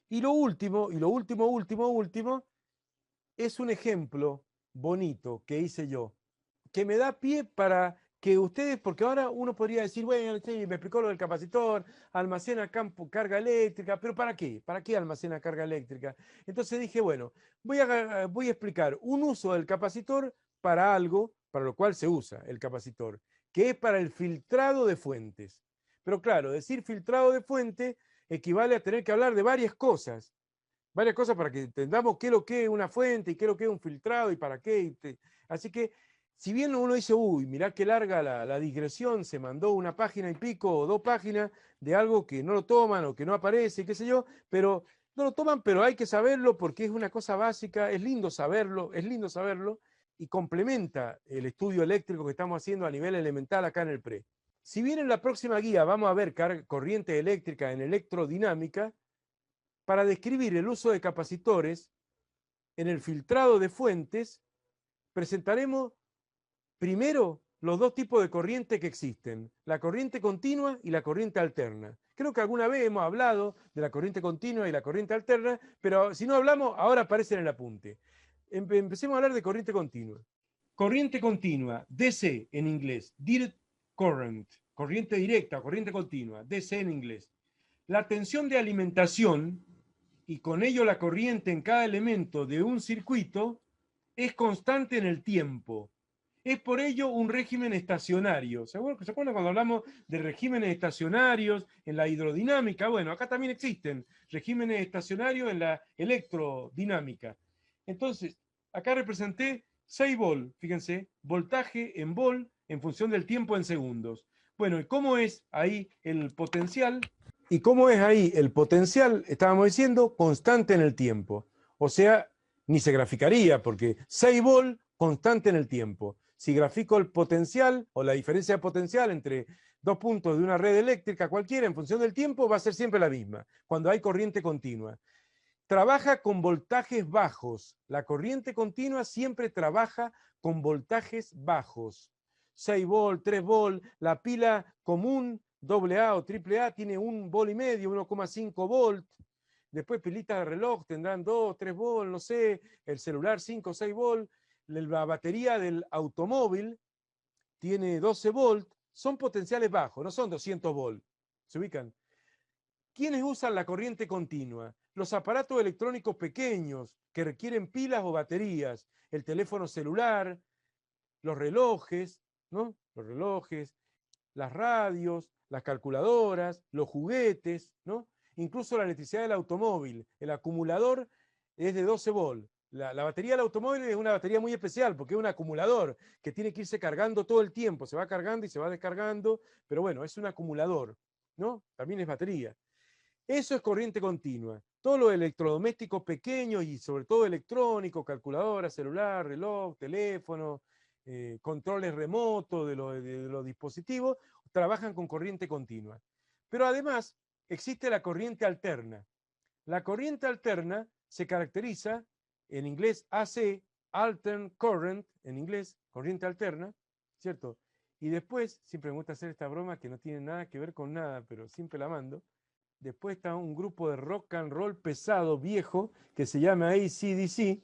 Y lo último, último, es un ejemplo bonito que hice yo, que me da pie para que ustedes, porque ahora uno podría decir, bueno, sí, me explicó lo del capacitor, almacena carga eléctrica, pero ¿para qué? ¿Para qué almacena carga eléctrica? Entonces dije, bueno, voy a explicar un uso del capacitor para algo para lo cual se usa el capacitor, que es para el filtrado de fuentes. Pero claro, decir filtrado de fuente equivale a tener que hablar de varias cosas para que entendamos qué es lo que es una fuente y qué es lo que es un filtrado y para qué. Así que, si bien uno dice, uy, mirá qué larga la digresión, se mandó una página y pico o 2 páginas de algo que no lo toman o que no aparece, qué sé yo, pero no lo toman, pero hay que saberlo porque es una cosa básica, es lindo saberlo y complementa el estudio eléctrico que estamos haciendo a nivel elemental acá en el PRE. Si bien en la próxima guía vamos a ver corriente eléctrica en electrodinámica, para describir el uso de capacitores en el filtrado de fuentes, presentaremos primero los dos tipos de corriente que existen, la corriente continua y la corriente alterna. Creo que alguna vez hemos hablado de la corriente continua y la corriente alterna, pero si no hablamos, ahora aparece en el apunte. Empecemos a hablar de corriente continua. Corriente continua, DC en inglés, direct current, corriente directa, corriente continua, DC en inglés. La tensión de alimentación y con ello la corriente en cada elemento de un circuito es constante en el tiempo. Es por ello un régimen estacionario. ¿Se acuerdan cuando hablamos de regímenes estacionarios en la hidrodinámica? Bueno, acá también existen regímenes estacionarios en la electrodinámica. Entonces, acá representé 6 volt, fíjense, voltaje en volt en función del tiempo en segundos. Bueno, ¿y cómo es ahí el potencial? ¿Y cómo es ahí el potencial? Estábamos diciendo constante en el tiempo. O sea, ni se graficaría porque 6 volt constante en el tiempo. Si grafico el potencial o la diferencia de potencial entre 2 puntos de una red eléctrica cualquiera en función del tiempo va a ser siempre la misma cuando hay corriente continua. Trabaja con voltajes bajos. La corriente continua siempre trabaja con voltajes bajos. 6 volt, 3 volt, la pila común AA o AAA tiene 1,5 volt, 1,5 volt. Después pilitas de reloj tendrán 2, 3 volt, no sé, el celular 5, 6 volt. La batería del automóvil tiene 12 volt. Son potenciales bajos, no son 200 volt. ¿Se ubican? ¿Quiénes usan la corriente continua? Los aparatos electrónicos pequeños que requieren pilas o baterías, el teléfono celular, los relojes, ¿no? Los relojes, las radios, las calculadoras, los juguetes, ¿no? Incluso la electricidad del automóvil. El acumulador es de 12 volt. La batería del automóvil es una batería muy especial porque es un acumulador que tiene que irse cargando todo el tiempo. Se va cargando y se va descargando, pero bueno, es un acumulador, ¿no? También es batería. Eso es corriente continua. Todos los electrodomésticos pequeños y sobre todo electrónicos, calculadora, celular, reloj, teléfono, controles remotos de los dispositivos, trabajan con corriente continua. Pero además existe la corriente alterna. La corriente alterna se caracteriza, en inglés AC, altern current, en inglés, corriente alterna, ¿cierto? Y después, siempre me gusta hacer esta broma que no tiene nada que ver con nada, pero siempre la mando. Después está un grupo de rock and roll pesado, viejo, que se llama AC/DC,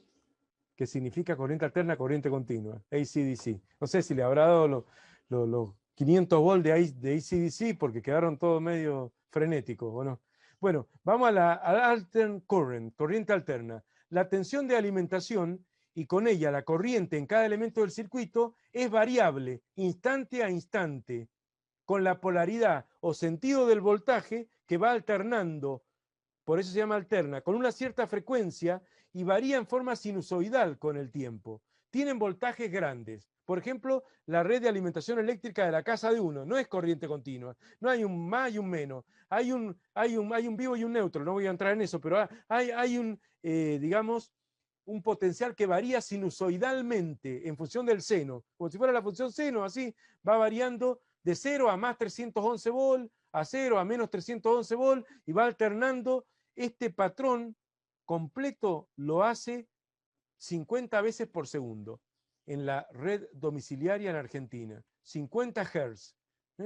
que significa corriente alterna, corriente continua. AC/DC. No sé si le habrá dado los 500 volts de AC/DC porque quedaron todos medio frenéticos, ¿o no? Bueno, vamos a la altern current, corriente alterna. La tensión de alimentación y con ella la corriente en cada elemento del circuito es variable, instante a instante, con la polaridad o sentido del voltaje que va alternando, por eso se llama alterna, con una cierta frecuencia y varía en forma sinusoidal con el tiempo. Tienen voltajes grandes. Por ejemplo, la red de alimentación eléctrica de la casa de uno no es corriente continua, no hay un más y un menos, hay un vivo y un neutro, no voy a entrar en eso, pero hay un, digamos, un potencial que varía sinusoidalmente en función del seno, como si fuera la función seno, así va variando de 0 a más 311 volt, a 0 a menos 311 volt, y va alternando. Este patrón completo lo hace 50 veces por segundo en la red domiciliaria en Argentina. 50 Hz.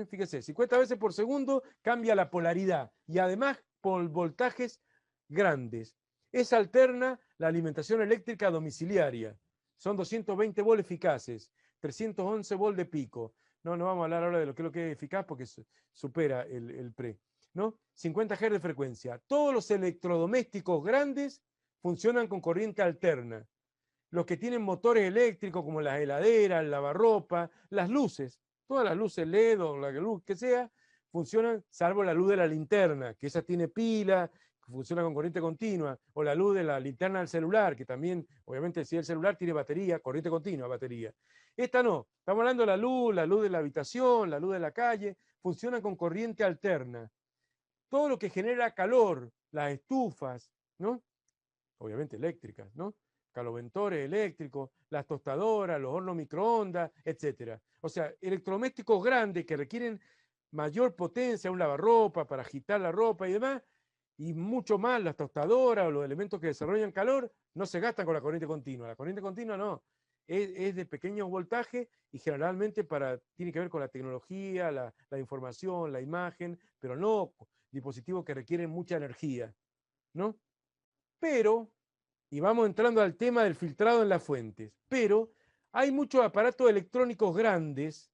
Fíjese, 50 veces por segundo cambia la polaridad y además por voltajes grandes. Esa alterna la alimentación eléctrica domiciliaria. Son 220 volt eficaces, 311 volt de pico. No vamos a hablar ahora de lo que es eficaz porque supera el pre. ¿No? 50 Hz de frecuencia. Todos los electrodomésticos grandes funcionan con corriente alterna. Los que tienen motores eléctricos como las heladeras, el lavarropa, las luces, todas las luces LED o la luz que sea, funcionan salvo la luz de la linterna, que esa tiene pila, funciona con corriente continua, o la luz de la linterna del celular, que también, obviamente, si el celular tiene batería, corriente continua, batería. Esta no, estamos hablando de la luz de la habitación, la luz de la calle, funcionan con corriente alterna. Todo lo que genera calor, las estufas, ¿no? Obviamente eléctricas, ¿no? Caloventores eléctricos, las tostadoras, los hornos microondas, etc. O sea, electrodomésticos grandes que requieren mayor potencia, un lavarropa para agitar la ropa y demás, y mucho más las tostadoras o los elementos que desarrollan calor, no se gastan con la corriente continua. La corriente continua no, es de pequeño voltaje y generalmente tiene que ver con la tecnología, la información, la imagen, pero no dispositivos que requieren mucha energía, ¿no? Pero, y vamos entrando al tema del filtrado en las fuentes, pero hay muchos aparatos electrónicos grandes,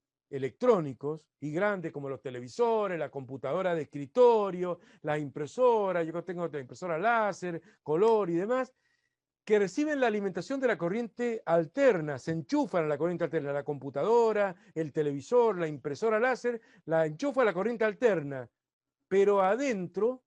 como los televisores, la computadora de escritorio, las impresoras, yo tengo otra impresora láser, color y demás, que reciben la alimentación de la corriente alterna, se enchufan a la corriente alterna, la computadora, el televisor, la impresora láser, la enchufa a la corriente alterna, pero adentro,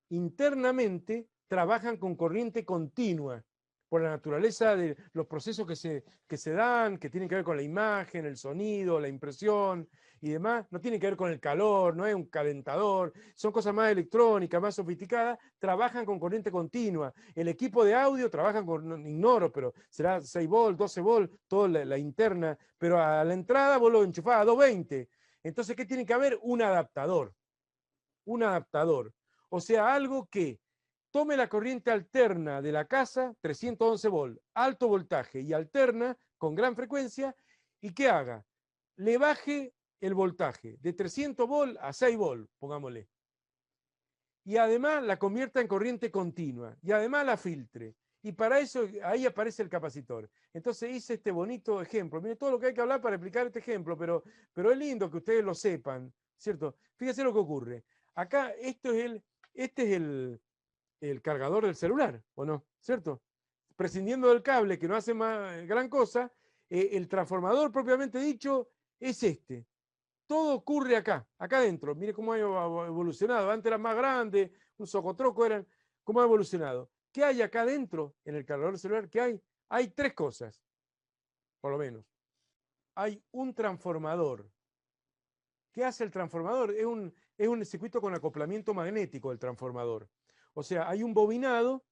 internamente, trabajan con corriente continua, por la naturaleza de los procesos que se dan, que tienen que ver con la imagen, el sonido, la impresión y demás, no tienen que ver con el calor, no es un calentador, son cosas más electrónicas, más sofisticadas, trabajan con corriente continua. El equipo de audio trabaja con, no, ignoro, pero será 6 volt, 12 volt, toda la interna, pero a la entrada vos lo enchufás a 220. Entonces, ¿qué tiene que haber? Un adaptador. O sea, algo que tome la corriente alterna de la casa, 311 volt, alto voltaje y alterna con gran frecuencia, y que haga, le baje el voltaje de 300 volt a 6 volt, pongámosle. Y además la convierta en corriente continua, y además la filtre. Y para eso ahí aparece el capacitor. Entonces hice este bonito ejemplo. Mire todo lo que hay que hablar para explicar este ejemplo, pero es lindo que ustedes lo sepan, ¿cierto? Fíjense lo que ocurre. Acá este es el cargador del celular, ¿o no? ¿Cierto? Prescindiendo del cable, que no hace más gran cosa, el transformador propiamente dicho es este. Todo ocurre acá adentro. Mire cómo ha evolucionado. Antes era más grande, un socotroco eran. ¿Cómo ha evolucionado? ¿Qué hay acá adentro en el cargador del celular? ¿Qué hay? Hay tres cosas, por lo menos. Hay un transformador. ¿Qué hace el transformador? Es un circuito con acoplamiento magnético el transformador. O sea, hay un bobinado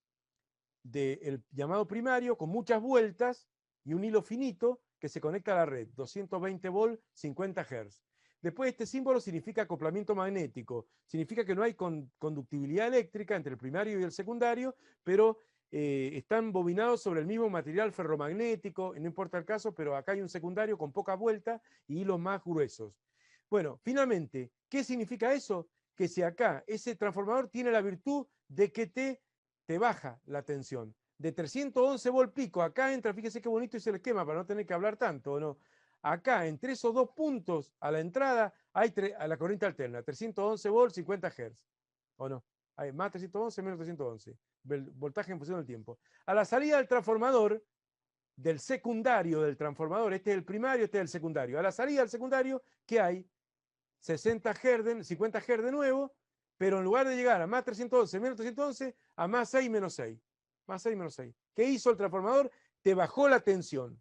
del llamado primario con muchas vueltas y un hilo finito que se conecta a la red, 220 volt, 50 Hz. Después este símbolo significa acoplamiento magnético, significa que no hay conductibilidad eléctrica entre el primario y el secundario, pero están bobinados sobre el mismo material ferromagnético, no importa el caso, pero acá hay un secundario con poca vuelta y hilos más gruesos. Bueno, finalmente, ¿qué significa eso? Que si acá ese transformador tiene la virtud de que te baja la tensión. De 311 volt pico, acá entra, fíjese qué bonito es el esquema para no tener que hablar tanto, ¿no? Acá, entre esos dos puntos, a la entrada, hay a la corriente alterna, 311 volt, 50 Hz, ¿o no? Hay más 311, menos 311, voltaje en función del tiempo. A la salida del transformador, del secundario del transformador, este es el primario, este es el secundario. A la salida del secundario, ¿qué hay? 60 Hz, 50 Hz de nuevo, pero en lugar de llegar a más 311, menos 311, a más 6, menos 6. Más 6, menos 6. ¿Qué hizo el transformador? Te bajó la tensión,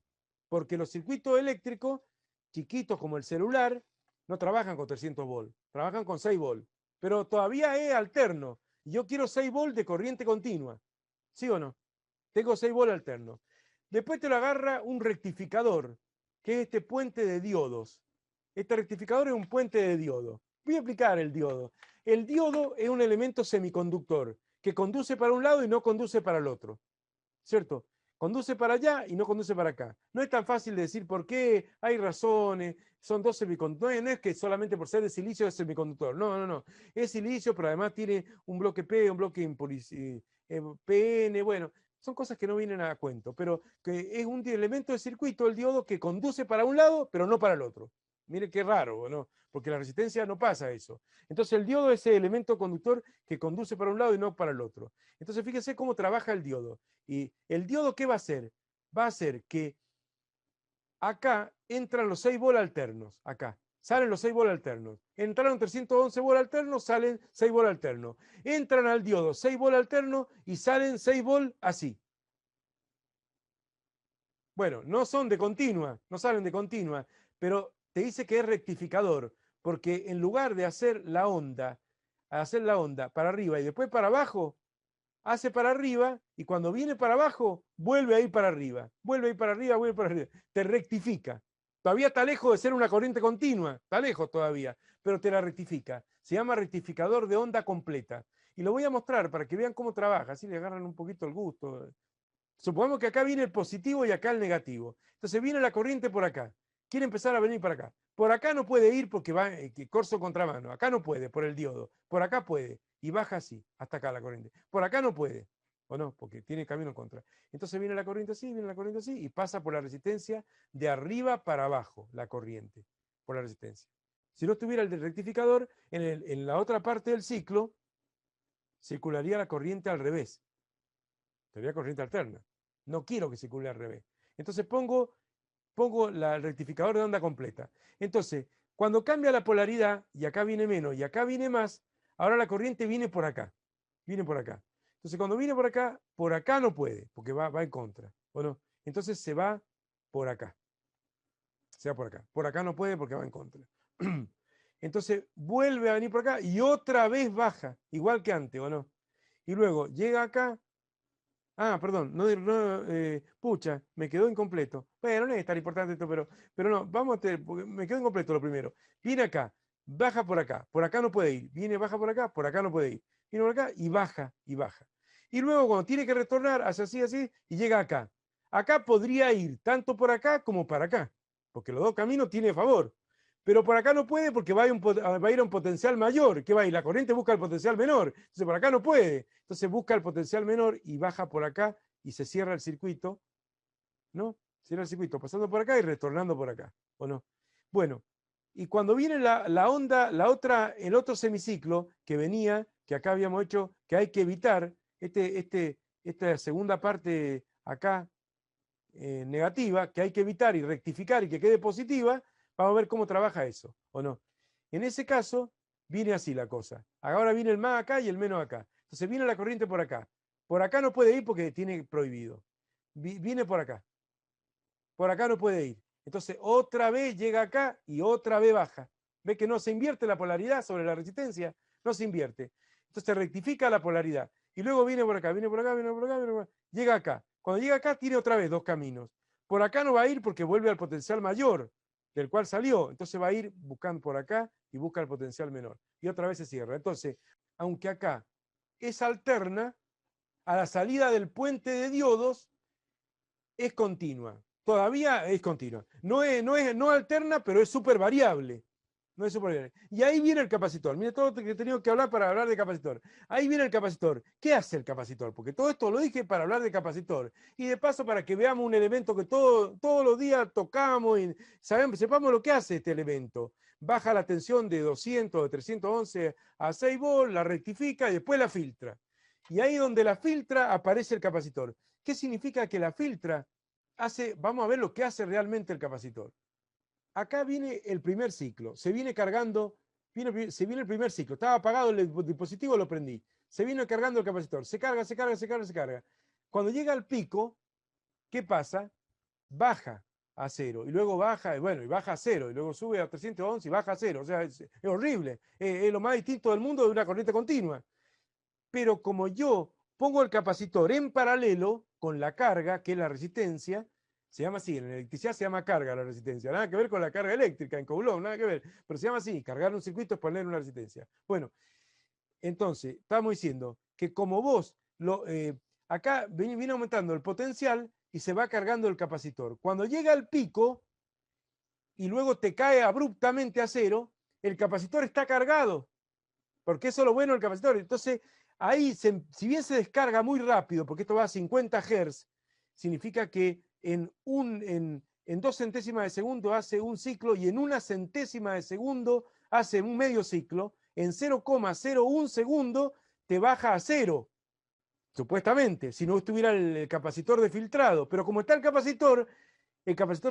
porque los circuitos eléctricos, chiquitos como el celular, no trabajan con 300 volt, trabajan con 6 volt, pero todavía es alterno. Y yo quiero 6 volt de corriente continua. ¿Sí o no? Tengo 6 volt alternos. Después te lo agarra un rectificador, que es este puente de diodos. Este rectificador es un puente de diodo. Voy a explicar el diodo. El diodo es un elemento semiconductor que conduce para un lado y no conduce para el otro. ¿Cierto? Conduce para allá y no conduce para acá. No es tan fácil de decir por qué, hay razones, son dos semiconductores. No es que solamente por ser de silicio es semiconductor. No. Es silicio, pero además tiene un bloque P, un bloque PN, bueno, son cosas que no vienen a cuento, pero que es un elemento de circuito, el diodo, que conduce para un lado, pero no para el otro. Mire qué raro, ¿no? Porque la resistencia no pasa eso. Entonces el diodo es el elemento conductor que conduce para un lado y no para el otro. Entonces fíjense cómo trabaja el diodo. Y el diodo, ¿qué va a hacer? Va a hacer que acá entran los 6 volt alternos, acá. Salen los 6 volt alternos. Entraron 311 volt alternos, salen 6 volt alternos. Entran al diodo 6 volt alternos y salen 6 volt así. Bueno, no son de continua, no salen de continua, pero te dice que es rectificador, porque en lugar de hacer la onda para arriba y después para abajo, hace para arriba y cuando viene para abajo, vuelve a ir para arriba, vuelve a ir para arriba, vuelve para arriba, te rectifica. Todavía está lejos de ser una corriente continua, está lejos todavía, pero te la rectifica. Se llama rectificador de onda completa. Y lo voy a mostrar para que vean cómo trabaja, así le agarran un poquito el gusto. Supongamos que acá viene el positivo y acá el negativo. Entonces viene la corriente por acá. Quiere empezar a venir para acá. Por acá no puede ir porque va corso contramano. Acá no puede por el diodo. Por acá puede. Y baja así, hasta acá la corriente. Por acá no puede. ¿O no? Porque tiene camino en contra. Entonces viene la corriente así, viene la corriente así y pasa por la resistencia de arriba para abajo, la corriente, por la resistencia. Si no tuviera el rectificador, en la otra parte del ciclo, circularía la corriente al revés. Sería corriente alterna. No quiero que circule al revés. Entonces pongo el rectificador de onda completa. Entonces, cuando cambia la polaridad, y acá viene menos y acá viene más, ahora la corriente viene por acá. Viene por acá. Entonces, cuando viene por acá no puede, porque va en contra. ¿O no? Entonces se va por acá. Se va por acá. Por acá no puede porque va en contra. Entonces vuelve a venir por acá y otra vez baja, igual que antes, ¿o no? Y luego llega acá. Ah, perdón, pucha, me quedó incompleto. Bueno, no es tan importante esto, pero no, vamos a tener, porque me quedó incompleto lo primero. Viene acá, baja por acá no puede ir. Viene, baja por acá no puede ir. Viene por acá y baja, y baja. Y luego cuando tiene que retornar, hace así, así, y llega acá. Acá podría ir tanto por acá como para acá, porque los dos caminos tiene favor. Pero por acá no puede porque va a ir a un potencial mayor. ¿Qué va a ir? La corriente busca el potencial menor. Entonces por acá no puede. Entonces busca el potencial menor y baja por acá y se cierra el circuito, ¿no? Cierra el circuito pasando por acá y retornando por acá, ¿o no? Bueno, y cuando viene la onda, el otro semiciclo que venía, que acá habíamos hecho, que hay que evitar, esta segunda parte acá negativa, que hay que evitar y rectificar y que quede positiva, vamos a ver cómo trabaja eso, ¿o no? En ese caso, viene así la cosa. Ahora viene el más acá y el menos acá. Entonces viene la corriente por acá. Por acá no puede ir porque tiene prohibido. Viene por acá. Por acá no puede ir. Entonces otra vez llega acá y otra vez baja. ¿Ve que no se invierte la polaridad sobre la resistencia? No se invierte. Entonces rectifica la polaridad. Y luego viene por acá, viene por acá, viene por acá, viene por acá. Llega acá. Cuando llega acá tiene otra vez dos caminos. Por acá no va a ir porque vuelve al potencial mayor del cual salió. Entonces va a ir buscando por acá y busca el potencial menor. Y otra vez se cierra. Entonces, aunque acá es alterna, a la salida del puente de diodos es continua. Todavía es continua. No alterna, pero es súper variable. No es súper variable. Y ahí viene el capacitor. Mire todo lo que he tenido que hablar para hablar de capacitor. Ahí viene el capacitor. ¿Qué hace el capacitor? Porque todo esto lo dije para hablar de capacitor. Y de paso para que veamos un elemento que todos los días tocamos y sepamos lo que hace este elemento. Baja la tensión de 200, de 311 a 6 volts, la rectifica y después la filtra. Y ahí donde la filtra aparece el capacitor. ¿Qué significa que la filtra? Vamos a ver lo que hace realmente el capacitor. Acá viene el primer ciclo, se viene cargando, se viene el primer ciclo, estaba apagado el dispositivo, lo prendí, se viene cargando el capacitor, se carga, se carga, se carga, se carga. Cuando llega al pico, ¿qué pasa? Baja a cero, y luego baja, y bueno, y baja a cero, y luego sube a 311 y baja a cero, o sea, es horrible, es lo más distinto del mundo de una corriente continua. Pero como yo pongo el capacitor en paralelo con la carga, que es la resistencia, se llama así, en electricidad se llama carga la resistencia, nada que ver con la carga eléctrica en Coulomb, nada que ver, pero se llama así, cargar un circuito es poner una resistencia. Bueno, entonces, estamos diciendo que como vos, acá viene aumentando el potencial y se va cargando el capacitor. Cuando llega al pico y luego te cae abruptamente a cero, el capacitor está cargado, porque eso es lo bueno del capacitor. Entonces, Ahí, si bien se descarga muy rápido, porque esto va a 50 Hz, significa que en 2 centésimas de segundo hace un ciclo y en 1 centésima de segundo hace un medio ciclo. En 0,01 segundo te baja a cero, supuestamente, si no estuviera el capacitor de filtrado. Pero como está el capacitor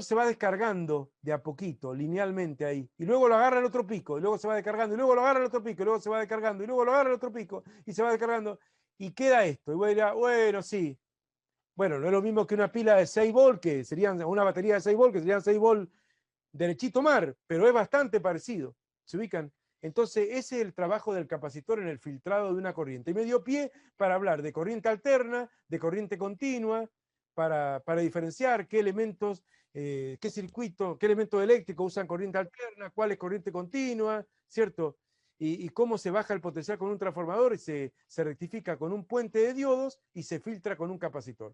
se va descargando de a poquito, linealmente ahí, y luego lo agarra el otro pico, y luego se va descargando, y luego lo agarra el otro pico, y luego se va descargando, y luego lo agarra el otro pico, y se va descargando, y queda esto. Y voy a decir, bueno, sí. Bueno, no es lo mismo que una pila de 6 volt, que serían una batería de 6 volt, que serían 6 volt derechito mar, pero es bastante parecido. ¿Se ubican? Entonces, ese es el trabajo del capacitor en el filtrado de una corriente. Y me dio pie para hablar de corriente alterna, de corriente continua, para diferenciar qué elementos, qué circuito, qué elementos eléctricos usan corriente alterna, cuál es corriente continua, ¿cierto? Y cómo se baja el potencial con un transformador y se rectifica con un puente de diodos y se filtra con un capacitor.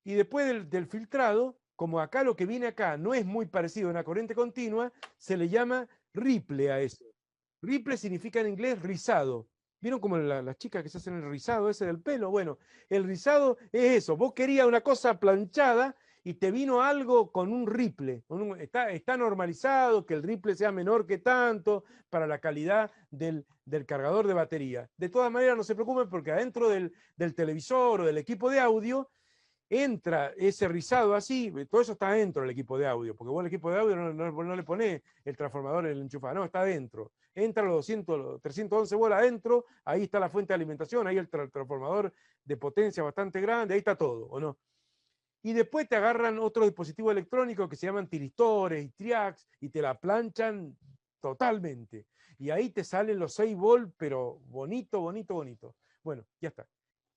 Y después del filtrado, como acá lo que viene acá no es muy parecido a una corriente continua, se le llama ripple a eso. Ripple significa en inglés rizado. ¿Vieron como las chicas que se hacen el rizado ese del pelo? Bueno, el rizado es eso. Vos querías una cosa planchada y te vino algo con un ripple. Está normalizado que el ripple sea menor que tanto para la calidad del cargador de batería. De todas maneras, no se preocupen porque adentro del televisor o del equipo de audio entra ese rizado así, todo eso está dentro del equipo de audio, porque vos el equipo de audio no le ponés el transformador, el enchufado, no, está dentro. Entra los 311 bolas adentro, ahí está la fuente de alimentación, ahí el transformador de potencia bastante grande, ahí está todo, ¿o no? Y después te agarran otros dispositivos electrónicos que se llaman tiristores y triacs y te la planchan totalmente. Y ahí te salen los 6 volt, pero bonito, bonito, bonito. Bueno, ya está.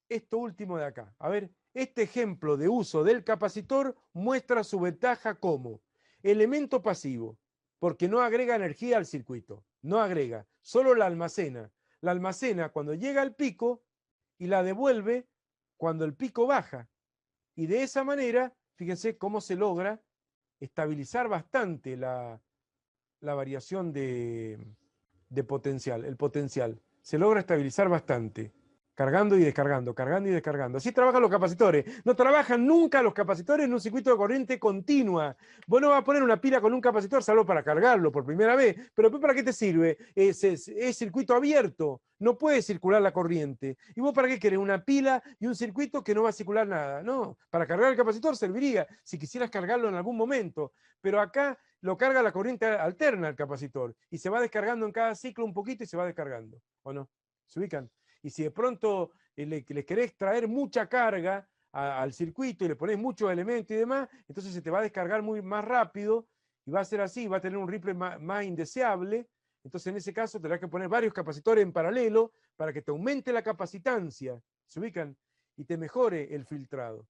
Esto último de acá. A ver, este ejemplo de uso del capacitor muestra su ventaja como elemento pasivo, porque no agrega energía al circuito, no agrega, solo la almacena. La almacena cuando llega al pico y la devuelve cuando el pico baja. Y de esa manera, fíjense cómo se logra estabilizar bastante la variación de potencial, el potencial. Se logra estabilizar bastante. Cargando y descargando, cargando y descargando. Así trabajan los capacitores. No trabajan nunca los capacitores en un circuito de corriente continua. Vos no vas a poner una pila con un capacitor salvo para cargarlo por primera vez. Pero ¿para qué te sirve? Es circuito abierto. No puede circular la corriente. ¿Y vos para qué querés una pila y un circuito que no va a circular nada? No, para cargar el capacitor serviría si quisieras cargarlo en algún momento. Pero acá lo carga la corriente alterna al capacitor y se va descargando en cada ciclo un poquito y se va descargando. ¿O no? ¿Se ubican? Y si de pronto le querés traer mucha carga al circuito y le ponés muchos elementos y demás, entonces se te va a descargar más rápido y va a ser así, va a tener un ripple más indeseable. Entonces en ese caso tendrás que poner varios capacitores en paralelo para que te aumente la capacitancia, ¿se ubican? Y te mejore el filtrado.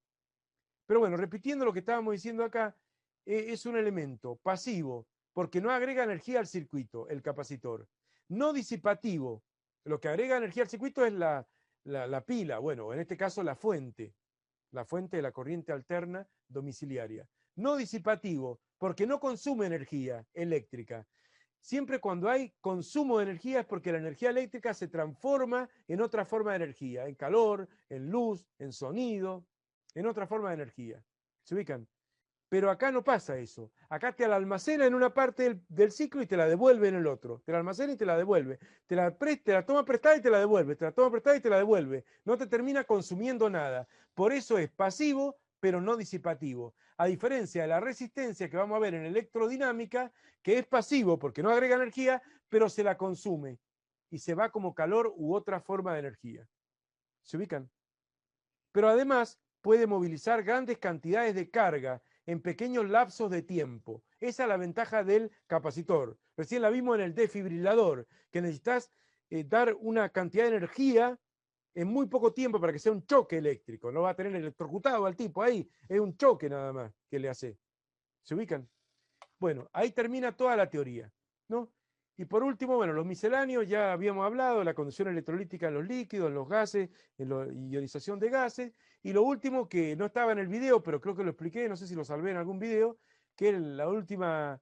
Pero bueno, repitiendo lo que estábamos diciendo acá, es un elemento pasivo, porque no agrega energía al circuito, el capacitor. No disipativo, lo que agrega energía al circuito es la pila, bueno, en este caso la fuente de la corriente alterna domiciliaria. No disipativo, porque no consume energía eléctrica. Siempre cuando hay consumo de energía es porque la energía eléctrica se transforma en otra forma de energía, en calor, en luz, en sonido, en otra forma de energía. ¿Se ubican? Pero acá no pasa eso. Acá te la almacena en una parte del ciclo y te la devuelve en el otro. Te la almacena y te la devuelve. Te la toma prestada y te la devuelve. Te la toma prestada y te la devuelve. No te termina consumiendo nada. Por eso es pasivo, pero no disipativo. A diferencia de la resistencia que vamos a ver en electrodinámica, que es pasivo porque no agrega energía, pero se la consume. Y se va como calor u otra forma de energía. ¿Se ubican? Pero además puede movilizar grandes cantidades de carga en pequeños lapsos de tiempo. Esa es la ventaja del capacitor. Recién la vimos en el desfibrilador, que necesitas dar una cantidad de energía en muy poco tiempo para que sea un choque eléctrico. No va a tener electrocutado al tipo ahí, es un choque nada más que le hace. ¿Se ubican? Bueno, ahí termina toda la teoría, ¿no? Y por último, bueno, los misceláneos, ya habíamos hablado, la conducción electrolítica en los líquidos, en los gases, en la ionización de gases. Y lo último, que no estaba en el video, pero creo que lo expliqué, no sé si lo salvé en algún video, que la última,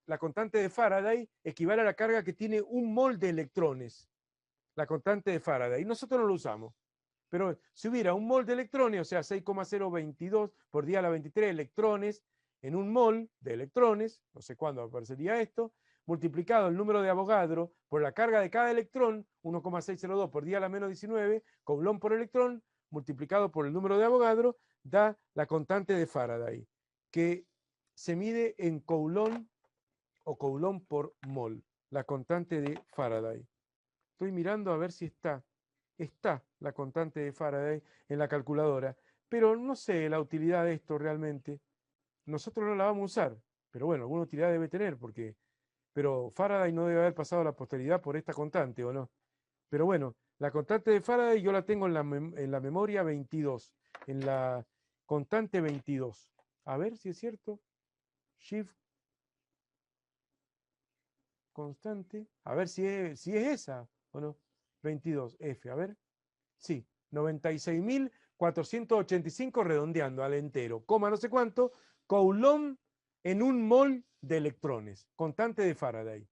la constante de Faraday equivale a la carga que tiene un mol de electrones. la constante de Faraday. Nosotros no lo usamos. Pero si hubiera un mol de electrones, o sea, 6,022 por 10 a la 23 electrones en un mol de electrones, no sé cuándo aparecería esto, multiplicado el número de Avogadro por la carga de cada electrón, 1,602 por 10 a la menos 19, Coulomb por electrón, multiplicado por el número de Avogadro, da la constante de Faraday, que se mide en Coulomb o Coulomb por mol, la constante de Faraday. Estoy mirando a ver si está la constante de Faraday en la calculadora, pero no sé la utilidad de esto realmente. Nosotros no la vamos a usar, pero bueno, alguna utilidad debe tener, pero Faraday no debe haber pasado a la posteridad por esta constante, ¿o no? Pero bueno, la constante de Faraday yo la tengo en la memoria 22, en la constante 22. A ver si es cierto. Shift constante. A ver si es esa o no. 22F, a ver. Sí, 96.485 redondeando al entero, coma no sé cuánto, Coulomb en un mol de electrones, constante de Faraday.